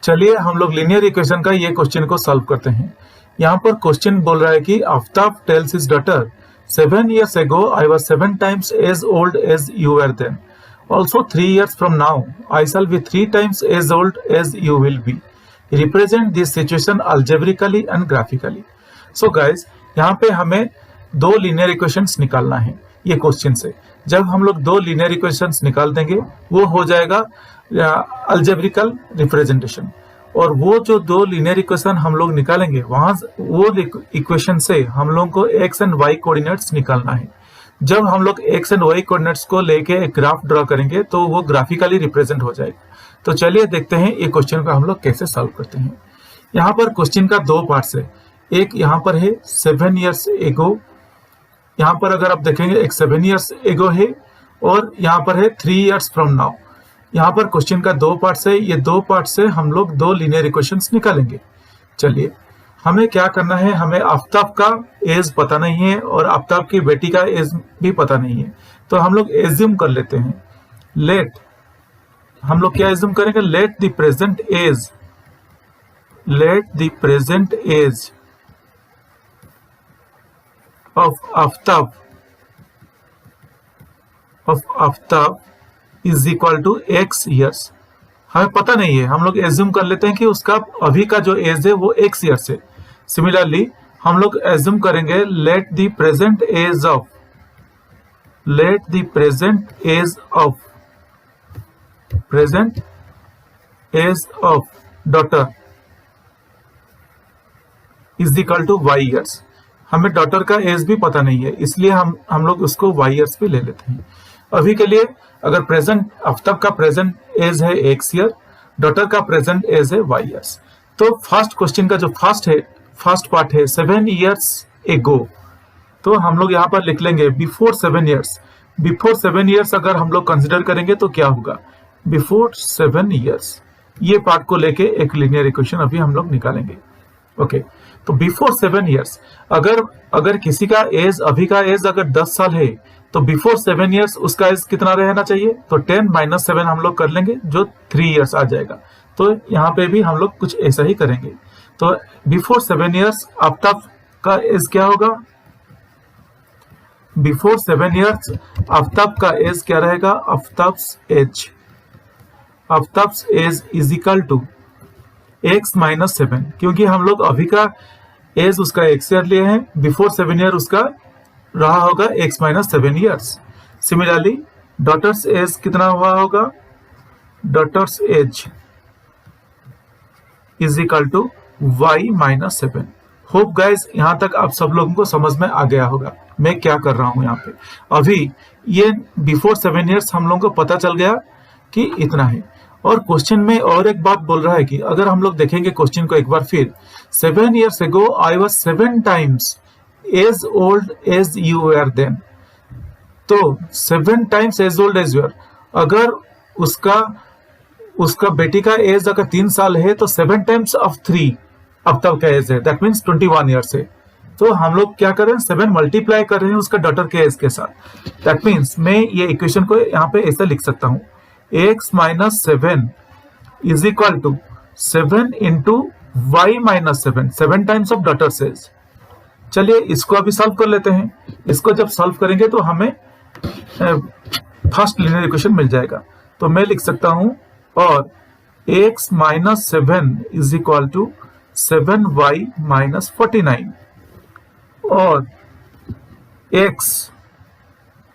चलिए हम लोग लीनियर इक्वेशन का ये क्वेश्चन को सॉल्व करते हैं। यहाँ पर क्वेश्चन बोल रहा है कि Aftab tales his daughter 7 years ago I was 7 times as old as you were then. Also 3 years from now I shall be 3 times as old as you will be. Represent this situation algebraically and graphically. So guys, यहाँ पे हमें दो linear equations निकालना है ये question से। जब हम लोग दो लीनियर इक्वेशंस निकाल देंगे वो हो जाएगा अलजेब्रिकल रिप्रेजेंटेशन, और वो जो दो लीनियर इक्वेशन हम लोग निकालेंगे वहां वो इक्वेशन से हम लोग को एक्स एंड वाई कोऑर्डिनेट्स निकालना है। जब हम लोग एक्स एंड वाई कोऑर्डिनेट्स को लेके एक ग्राफ ड्रॉ करेंगे तो वो ग्राफिकली रिप्रेजेंट हो जाएगा। तो चलिए देखते हैं ये क्वेश्चन को हम लोग कैसे सॉल्व करते हैं। यहाँ पर क्वेश्चन का दो पार्ट्स है। एक यहाँ पर है 7 years ago, यहाँ पर अगर आप देखेंगे एक 7 years ago है, और यहाँ पर है 3 years from now। यहाँ पर क्वेश्चन का दो पार्ट है, ये दो पार्ट से हम लोग दो लीनियर इक्वेशंस निकालेंगे। चलिए हमें क्या करना है, हमें आफ्ताब का एज पता नहीं है और आफ्ताब की बेटी का एज भी पता नहीं है, तो हम लोग एज्यूम कर लेते हैं। लेट, हम लोग क्या एज्यूम करेंगे, let the present age of Aftab is equal to x years. हमें पता नहीं है, हम लोग एज्यूम कर लेते हैं कि उसका अभी का जो एज है वो x ईयर्स है। सिमिलरली हम लोग एज्यूम करेंगे let the present age of daughter is equal to y years. हमें डॉटर का एज भी पता नहीं है, इसलिए हम लोग उसको y ईयर्स भी ले लेते हैं। अभी के लिए अगर प्रेजेंट आफ्ताब का प्रेजेंट एज है x ईयर, डॉटर का प्रेजेंट एज है y ईयर्स। तो फर्स्ट क्वेश्चन का जो फर्स्ट पार्ट है 7 years ago, तो हम लोग यहाँ पर लिख लेंगे बिफोर 7 years। बिफोर 7 years अगर हम लोग कंसिडर करेंगे तो क्या होगा, बिफोर 7 years, ये पार्ट को लेके एक लीनियर इक्वेशन अभी हम लोग निकालेंगे। ओके, तो बिफोर 7 years अगर किसी का एज, अभी का एज अगर 10 साल है तो बिफोर 7 years उसका एज कितना रहना चाहिए, तो 10 - 7 हम लोग कर लेंगे जो 3 years आ जाएगा। तो यहाँ पे भी हम लोग कुछ ऐसा ही करेंगे। तो बिफोर 7 years आफ्ताब का एज क्या होगा, बिफोर 7 years आफ्ताब का एज क्या रहेगा, Aftab's age is equal to x - 7, क्योंकि हम लोग अभी का एज उसका x ईयर लिए हैं, बिफोर 7 year उसका रहा होगा x - 7 years। Similarly daughter's age कितना हुआ होगा, daughter's age is equal to y - 7। Hope guys यहाँ तक आप सब लोगों को समझ में आ गया होगा मैं क्या कर रहा हूं। यहाँ पे अभी ये बिफोर 7 years हम लोगों को पता चल गया कि इतना है। और क्वेश्चन में और एक बात बोल रहा है कि अगर हम लोग देखेंगे क्वेश्चन को एक बार फिर, 7 years ago I was 7 times as old as you were then। तो 7 times as old as you are, अगर उसका बेटी का एज अगर 3 साल है तो 7 times of 3 अब तक का एज है, दैट मीन्स 21 years है। तो हम लोग क्या कर रहे हैं, 7 मल्टीप्लाई कर रहे हैं उसका डॉटर के एज के साथ। दैट मीन्स मैं ये इक्वेशन को यहाँ पे ऐसा लिख सकता हूँ, x - 7 is equal to 7 into y - 7 times of daughter age. चलिए इसको अभी सॉल्व कर लेते हैं। इसको जब सॉल्व करेंगे तो हमें फर्स्ट लीनियर इक्वेशन मिल जाएगा। तो मैं लिख सकता हूं, और x - 7 is equal to 7y - 49, और x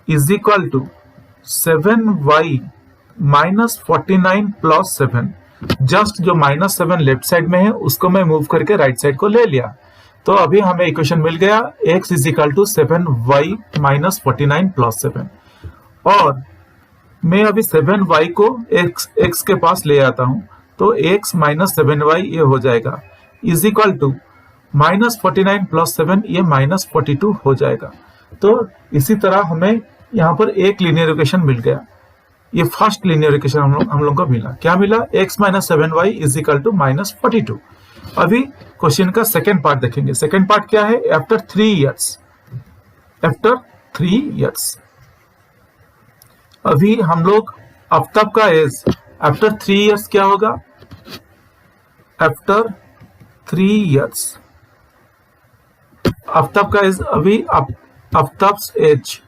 is equal to 7y - 49 + 7। जस्ट जो -7 लेफ्ट साइड में है उसको मैं मूव करके राइट साइड को ले लिया। तो अभी हमें इक्वेशन मिल गया x is equal to 7y - 49 + 7। और मैं अभी 7y को x के पास ले आता हूं, तो x - 7y ये हो जाएगा, इज इक्वल टू -49 + 7, ये -42 हो जाएगा। तो इसी तरह हमें यहाँ पर एक लीनियर इक्वेशन मिल गया। ये फर्स्ट लीनियर इक्वेशन हम लोग को मिला। क्या मिला, x - 7y is equal to -42। अभी क्वेश्चन का सेकेंड पार्ट देखेंगे। सेकेंड पार्ट क्या है, आफ्टर 3 years अभी हम लोग आफ्ताब का एज आफ्टर 3 years क्या होगा, आफ्टर 3 years, आफ्ताब का एज अभी आफ्ताब्स एज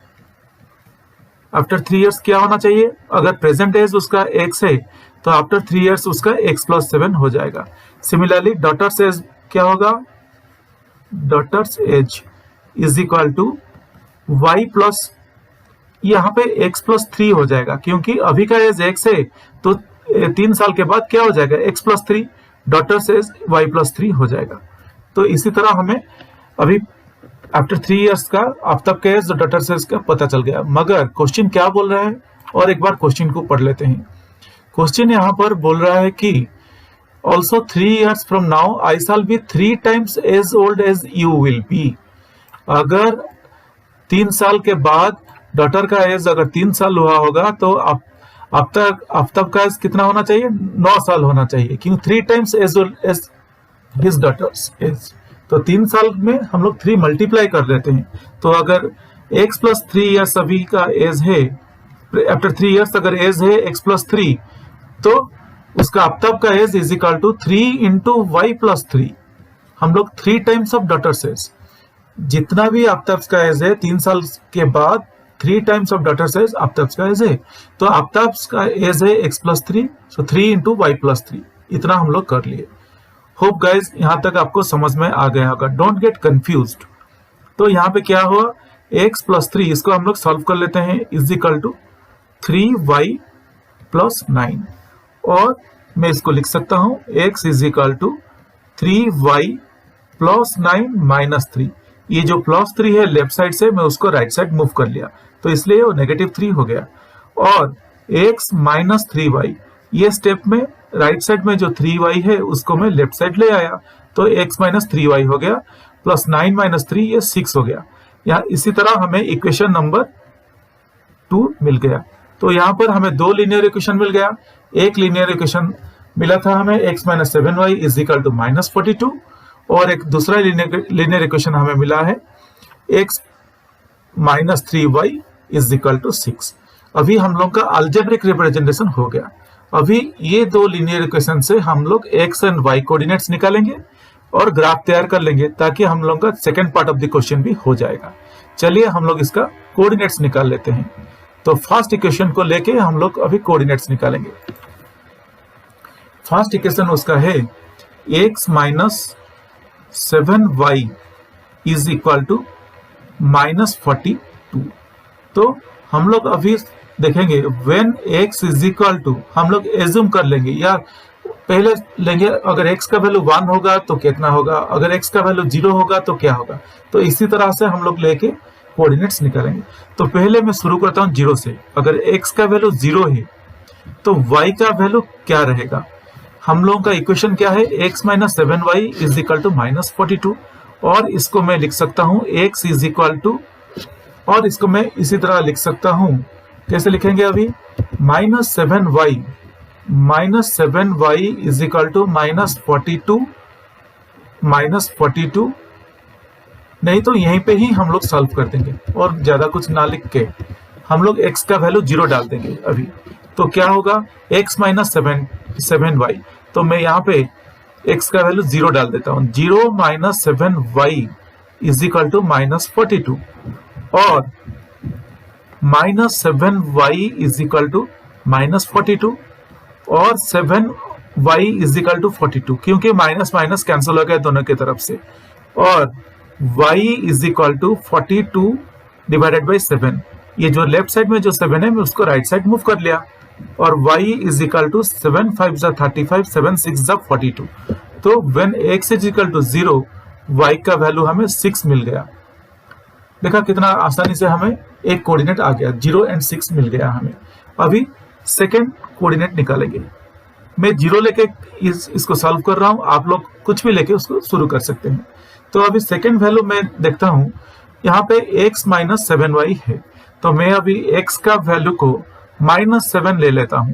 आफ्टर 3 years क्या होना चाहिए? अगर प्रेजेंट एज उसका x है तो आफ्टर 3 years उसका x+7 हो जाएगा। सिमिलरली डॉटर्स एज क्या होगा? Daughter's age is equal to y plus, यहाँ पे x+3 हो जाएगा, क्योंकि अभी का एज x है तो 3 साल के बाद क्या हो जाएगा? x+3, डॉटर्स एज y+3 हो जाएगा। तो इसी तरह हमें अभी आफ्टर 3 years का आफ्ताब का एज और डॉटर्स एज का पता चल गया। मगर क्वेश्चन क्या बोल रहा है, और एक बार क्वेश्चन को पढ़ लेते हैं। क्वेश्चन यहाँ पर बोल रहा है कि also 3 years from now I shall be 3 times as old as you will be. अगर 3 साल के बाद डॉटर का एज अगर 3 साल हुआ होगा तो आफ्ताब का एज कितना होना चाहिए? 9 साल होना चाहिए, क्यों? 3 times as old as his daughter's age. तो 3 साल में हम लोग 3 मल्टीप्लाई कर देते हैं। तो अगर x+3 years अभी का एज है, आफ्टर 3 years अगर एज है x+3, तो उसका आफ्ताब का age is equal to 3 into y+3। हम लोग 3 times ऑफ डॉटर्स एज, जितना भी आफ्ताब का एज है 3 साल के बाद 3 times of daughters as Aftab का एज है। तो आफ्ताब का एज है x+3, सो 3 into y+3। इतना हम लोग कर लिए। होप गाइज यहाँ तक आपको समझ में आ गया होगा। Don't get confused. तो यहाँ पे क्या हुआ? x+3, इसको हम लोग सॉल्व कर लेते हैं, इज इक्वल टू 3y+9, और मैं इसको लिख सकता हूँ x is equal to 3y+9 -3। ये जो +3 है लेफ्ट साइड से मैं उसको राइट साइड मूव कर लिया, तो इसलिए वो -3 हो गया। और x - 3y, ये स्टेप में राइट साइड में जो 3y है उसको मैं लेफ्ट साइड ले आया, तो x - 3y हो गया, प्लस 9 - 3 ये 6 हो गया। यहाँ इसी तरह हमें इक्वेशन नंबर 2 मिल गया। तो यहाँ पर हमें 2 लीनियर इक्वेशन मिल गया। एक लीनियर इक्वेशन मिला था हमें x - 7y is equal to -42, और एक दूसरा लीनियर इक्वेशन हमें मिला है x - 3y is equal to 6। अभी हम लोग का अलजेब्रिक रिप्रेजेंटेशन हो गया। अभी ये 2 लीनियर इक्वेशन से हम लोग x एंड y कोऑर्डिनेट्स निकालेंगे और ग्राफ तैयार कर लेंगे, ताकि हम लोग का second part of the question भी हो जाएगा। चलिए हम लोग इसका कोऑर्डिनेट्स निकाल लेते हैं। तो फर्स्ट इक्वेशन को लेके हम लोग अभी कोऑर्डिनेट्स निकालेंगे। फर्स्ट इक्वेशन उसका है x - 7y is equal to -42। तो हम लोग अभी देखेंगे when x is equal to, हम लोग एज्यूम कर लेंगे या पहले लेंगे, अगर x का वैल्यू 1 होगा तो कितना होगा, अगर x का वैल्यू 0 होगा तो क्या होगा। तो इसी तरह से हम लोग लेके कोऑर्डिनेट्स निकालेंगे। तो पहले मैं शुरू करता हूं 0 से। अगर x का वैल्यू 0 है तो y का वैल्यू क्या रहेगा? हम लोगों का इक्वेशन क्या है? x - 7y is equal to -42, और इसको मैं लिख सकता हूं x इज इक्वल टू, और इसको मैं इसी तरह लिख सकता हूं, कैसे लिखेंगे अभी? -7y इज इक्वल टू -42 नहीं तो यहीं पे ही हम लोग सॉल्व कर देंगे, और ज्यादा कुछ ना लिख के हम लोग x का वैल्यू 0 डाल देंगे अभी। तो क्या होगा? x - 7y, तो मैं यहाँ पे x का वैल्यू 0 डाल देता हूँ। 0 - 7y इज इक्वल टू -42, और -7y इज इक्वल टू -42, और 7y इज इक्वल टू 42, क्योंकि माइनस माइनस कैंसिल हो गया दोनों की तरफ से, और y is equal to 42 divided by 7। ये जो लेफ्ट साइड में जो 7 है मैं उसको राइट साइड मूव कर लिया, और y इज इक्वल टू 7 5 = 35, 7 6 = 42। तो when x is equal to 0, y का वैल्यू हमें 6 मिल गया। देखा कितना आसानी से हमें एक कोऑर्डिनेट आ गया, 0 और 6 मिल गया हमें। अभी सेकंड कोऑर्डिनेट निकालेंगे। मैं 0 लेके इसको सॉल्व कर रहा हूं, आप लोग कुछ भी लेके उसको शुरू कर सकते हैं। तो अभी सेकंड वैल्यू मैं देखता हूं, यहाँ पे x - 7y है, तो मैं अभी x का वैल्यू को -7 ले लेता हूं।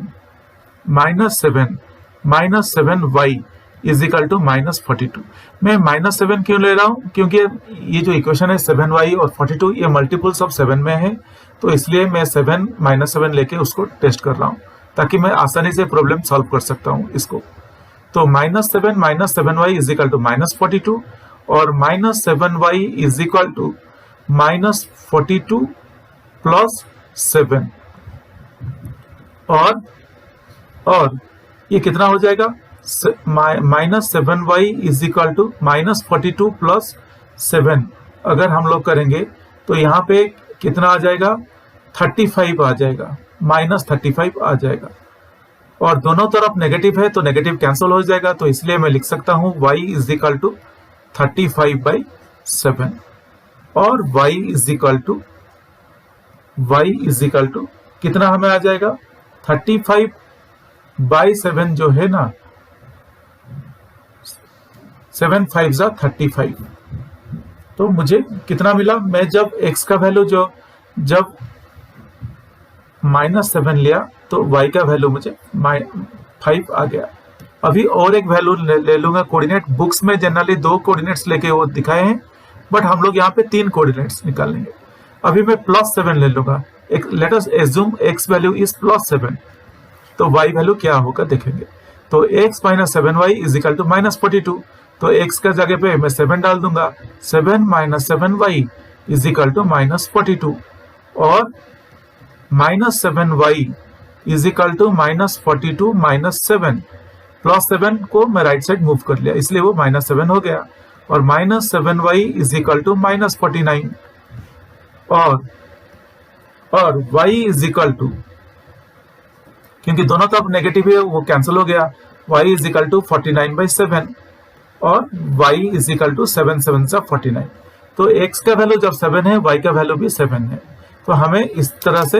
-7y is equal to -42। मैं -7 क्यों ले रहा हूं? क्योंकि ये जो इक्वेशन है 7y और 42 ये मल्टीपल्स ऑफ 7 में है, तो इसलिए मैं -7 लेके उसको टेस्ट कर रहा हूं, ताकि मैं आसानी से प्रॉब्लम सॉल्व कर सकता हूं इसको। तो -7 इज इक्वल टू -42 और -7y is equal to -42 plus 7 और ये कितना हो जाएगा, -7y is equal to -42 plus 7 अगर हम लोग करेंगे तो यहाँ पे कितना आ जाएगा, 35 आ जाएगा, -35 आ जाएगा और दोनों तरफ नेगेटिव है तो नेगेटिव कैंसिल हो जाएगा, तो इसलिए मैं लिख सकता हूं y इज इक्वल टू 35/7 और y इज इक्वल टू कितना हमें आ जाएगा, 35/7 जो है ना, 7 5 35, तो मुझे कितना मिला, मैं जब x का वैल्यू जब -7 लिया तो y का वैल्यू मुझे 5 आ गया। अभी और एक वैल्यू ले लूंगा कोऑर्डिनेट, बुक्स में जनरली 2 कोऑर्डिनेट्स लेके वो दिखाए हैं, बट हम लोग यहाँ पे 3 कोऑर्डिनेट्स निकालेंगे। अभी मैं +7 ले लूंगा, let us assume x value is +7, तो y वैल्यू क्या होगा देखेंगे। तो x - 7y is equal to -42, तो x का जगह पे मैं 7 डाल दूंगा, 7 - 7y इज इक्वल टू -42 और -7y इज इक्वल टू -42 - 7 +7 को मैं राइट साइड मूव कर लिया, इसलिए वो -7 हो गया और -7y इज इक्वल टू -49 और y इज इक्वल टू, क्योंकि दोनों तरफ नेगेटिव है वो कैंसिल हो गया, y इज इक्वल टू 49/7 और y इज इक्वल टू 7 7 सा 49। तो x का वैल्यू जब 7 है y का वैल्यू भी 7 है, तो हमें इस तरह से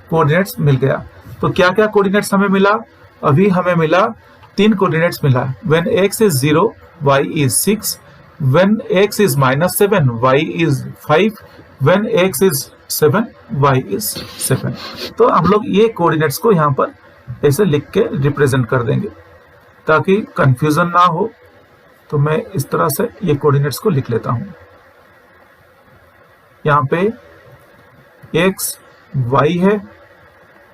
कोऑर्डिनेट्स मिल गया। तो क्या क्या कोऑर्डिनेट्स हमें मिला, अभी हमें मिला 3 कोऑर्डिनेट्स मिला, when x is 0 y is 6, when x is -7 y is 5, when x is 7 y is 7। तो हम लोग ये कोऑर्डिनेट्स को यहाँ पर ऐसे लिख के रिप्रेजेंट कर देंगे ताकि कंफ्यूजन ना हो। तो मैं इस तरह से ये कोऑर्डिनेट्स को लिख लेता हूं, यहाँ पे x y है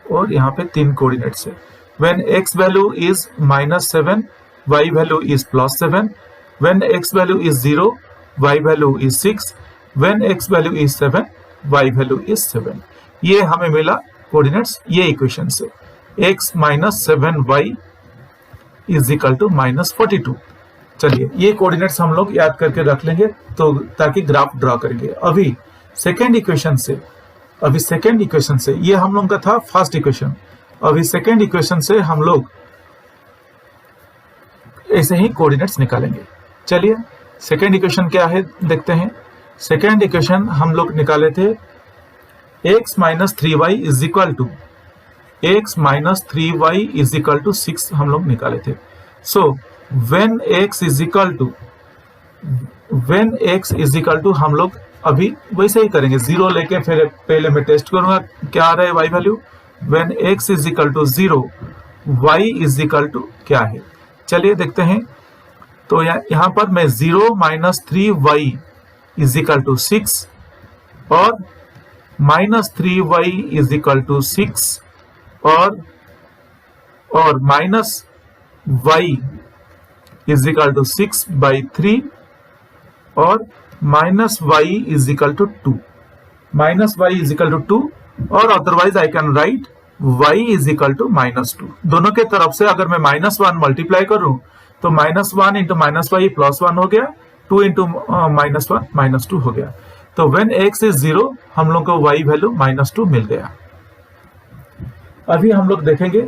और यहाँ पे 3 कोऑर्डिनेट्स है। When x value is -7 y value is +7, when x value is 0 y value is 6, when x value is 7 y value is 7। ये हमें मिला कोऑर्डिनेट्स ये इक्वेशन से, x - 7y is equal to -42। चलिए ये कोऑर्डिनेट्स हम लोग याद करके रख लेंगे तो ताकि ग्राफ ड्रॉ करेंगे। अभी सेकेंड इक्वेशन से ये हम लोग का था फर्स्ट इक्वेशन, अभी सेकेंड इक्वेशन से हम लोग ऐसे ही कोऑर्डिनेट्स निकालेंगे। चलिए सेकेंड इक्वेशन क्या है देखते हैं। सेकेंड इक्वेशन हम लोग निकाले थे x - 3y is equal to x - 3y is equal to 6 हम लोग निकाले थे। So when x is equal to हम लोग अभी वैसे ही करेंगे, 0 लेके फिर पहले मैं टेस्ट करूंगा क्या आ रहा है y value. When x is equal to 0 y is equal to क्या है, चलिए देखते हैं। तो यहाँ पर मैं 0 - 3y इज इक्वल टू 6 और -3y इज इक्वल टू 6 और -y इज इक्वल टू 6/3 और -y is equal to 2, -y is equal to 2 और otherwise I can write y is equal to -2। दोनों के तरफ से अगर मैं -1 मल्टीप्लाई करूं तो -1 × -y +1 हो गया, 2 × -1 -2 हो गया। तो व्हेन x इज 0 हम लोग को y वैल्यू -2 मिल गया। अभी हम लोग देखेंगे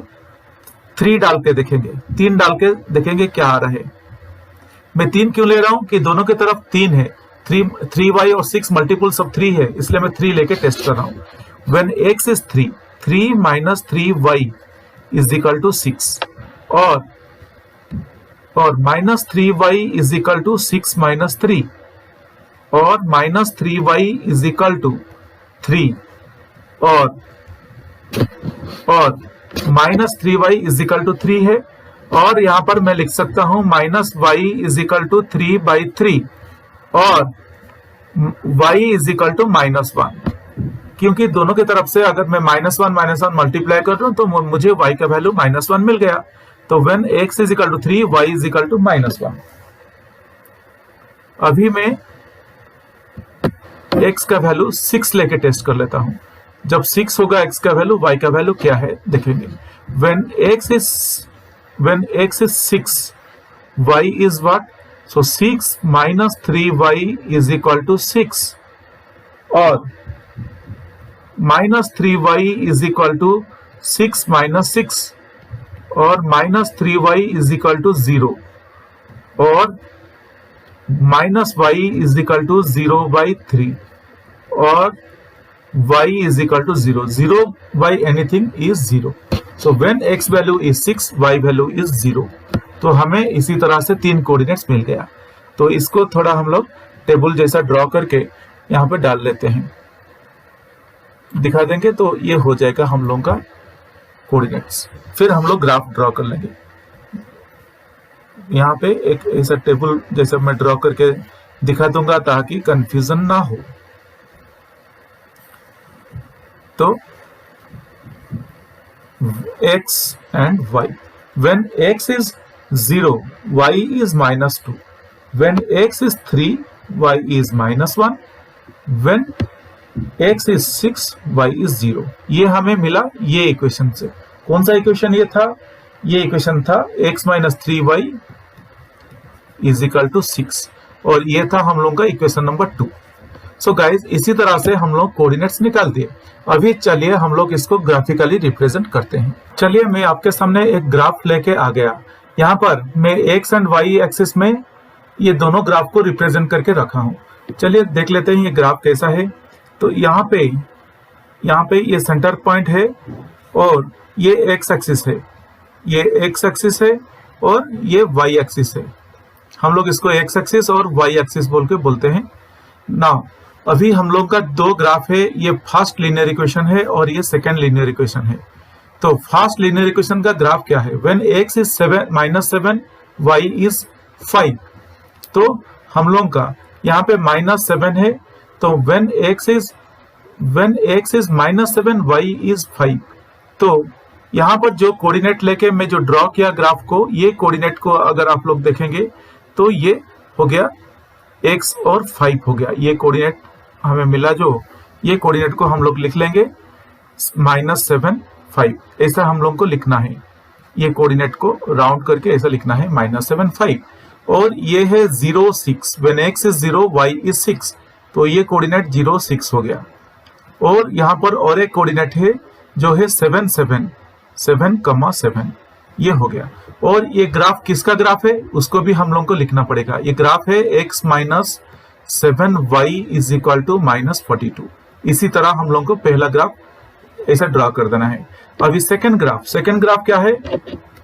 3 डाल के देखेंगे, 3 डाल के देखेंगे क्या आ रहा है। मैं 3 क्यों ले रहा हूं कि दोनों की तरफ 3 है, 3y और 6 मल्टीपल्स ऑफ 3 है, इसलिए मैं 3 लेके टेस्ट कर रहा हूं। When x is 3 - 3y is equal to 6 और -3y इज इक्वल टू 6 - 3 और -3y इज इक्वल टू 3 और -3y इज इक्वल टू 3 है और यहां पर मैं लिख सकता हूं -y इज इक्वल टू 3/3 और y इज इक्वल टू -1, क्योंकि दोनों की तरफ से अगर मैं -1 - 1 मल्टीप्लाई कर रहा हूं तो मुझे y का वैल्यू -1 मिल गया। तो when x is equal to 3 y is equal to -1। अभी मैं x का वैल्यू 6 लेके टेस्ट कर लेता हूं। जब 6 होगा x का वैल्यू, y का वैल्यू क्या है देखेंगे। When x is 6, y is what? So 6 - 3y is equal to 6 और -3y इज इक्वल टू 6 - 6 और -3y इज इक्वल टू 0 और -y इज इक्वल टू 0/3 और y is equal to 0। 0 by anything is 0। So when x value is 6, y value is 0। तो हमें इसी तरह से 3 coordinates मिल गया। तो इसको थोड़ा हम लोग टेबल जैसा ड्रॉ करके यहाँ पे डाल लेते हैं, दिखा देंगे तो ये हो जाएगा हम लोगों का कोऑर्डिनेट्स। फिर हम लोग ग्राफ ड्रॉ कर लेंगे। यहाँ पे एक ऐसा टेबल जैसा मैं ड्रॉ करके दिखा दूंगा ताकि कंफ्यूजन ना हो। तो x and y, when x is 0, y is -2, when x is 3, y is -1, when x is 6, y is 0। ये हमें मिला ये इक्वेशन से। कौन सा इक्वेशन ये था? ये इक्वेशन था x - 3y is equal to 6 और ये था हम लोगों का इक्वेशन नंबर 2। सो गाइज इसी तरह से हम लोग कोऑर्डिनेट्स निकाल दिए। अभी चलिए हम लोग इसको ग्राफिकली रिप्रेजेंट करते हैं। चलिए मैं आपके सामने एक ग्राफ लेके आ गया। यहाँ पर मैं x एंड y एक्सिस में ये दोनों ग्राफ को रिप्रेजेंट करके रखा हूँ। चलिए देख लेते हैं ये ग्राफ कैसा है। तो यहाँ पे ये सेंटर पॉइंट है और ये x एक्सिस है, ये x एक्सिस है और ये y एक्सिस है। हम लोग इसको x एक्सिस और y एक्सिस बोल के बोलते हैं। नाउ अभी हम लोग का 2 ग्राफ है, ये फर्स्ट लीनियर इक्वेशन है और ये सेकंड लीनियर इक्वेशन है। तो फर्स्ट लीनियर इक्वेशन का ग्राफ क्या है? When x is -7, y is 5। तो हम लोग का यहाँ पे -7 है, तो when x is -7, y is 5। तो यहाँ पर जो कोऑर्डिनेट लेके मैं जो ड्रॉ किया ग्राफ को, ये कोऑर्डिनेट को अगर आप लोग देखेंगे तो ये हो गया x और 5 हो गया। ये कोऑर्डिनेट हमें मिला, जो ये कोऑर्डिनेट को हम लोग लिख लेंगे -7, 5। ऐसा हम लोग को लिखना है। ये कोऑर्डिनेट को राउंड करके ऐसा लिखना है -7, 5। और ये है 0, 6। When x is 0, y is 6। तो ये कोऑर्डिनेट 0, 6 हो गया। और यहाँ पर और एक कोऑर्डिनेट है जो है 7, 7, 7, ये हो गया। और ये ग्राफ किसका ग्राफ है उसको भी हम लोगों को लिखना पड़ेगा। ये ग्राफ है x - 7, y is equal to -42। इसी तरह हम लोगों को पहला ग्राफ ऐसा ड्रॉ कर देना है। अभी सेकंड ग्राफ क्या है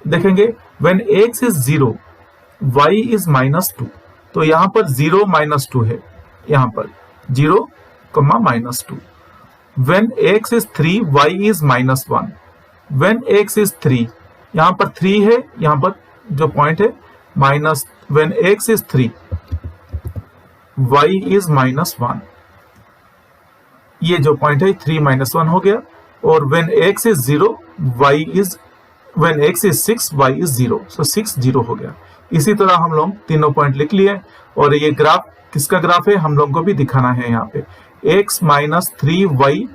देखेंगे। When x is 0, y is -2। तो यहाँ पर 0, -2 है, यहाँ पर 0, -2। When x is 3, y is -1। When x is 3, यहाँ पर 3 है, यहाँ पर जो पॉइंट है minus. When x is 3, y is -1। ये जो पॉइंट है 3 - 1 हो गया। और when x is 0, when x is 6, y is 0। सो 6, 0 हो गया। इसी तरह हम लोग तीनों पॉइंट लिख लिए। और ये ग्राफ किसका ग्राफ है हम लोग को भी दिखाना है यहाँ पे। x - 3y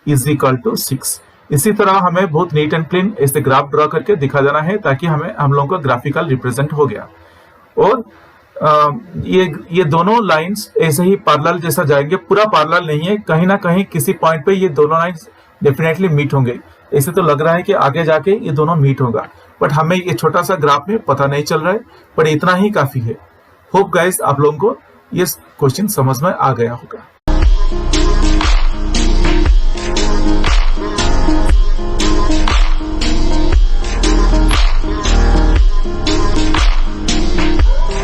is equal to 6। इसी तरह हमें बहुत नीट एंड क्लीन ऐसे ग्राफ ड्रॉ करके दिखा देना है ताकि हम लोगों का ग्राफिकल रिप्रेजेंट हो गया। और ये दोनों लाइंस ऐसे ही पैरेलल जैसा जाएंगे। पूरा पैरेलल नहीं है, कहीं ना कहीं किसी पॉइंट पे ये दोनों लाइंस डेफिनेटली मीट होंगे। ऐसे तो लग रहा है कि आगे जाके ये दोनों मीट होगा, बट हमें ये छोटा सा ग्राफ में पता नहीं चल रहा है, पर इतना ही काफी है। होप गाइस आप लोगों को ये क्वेश्चन समझ में आ गया होगा।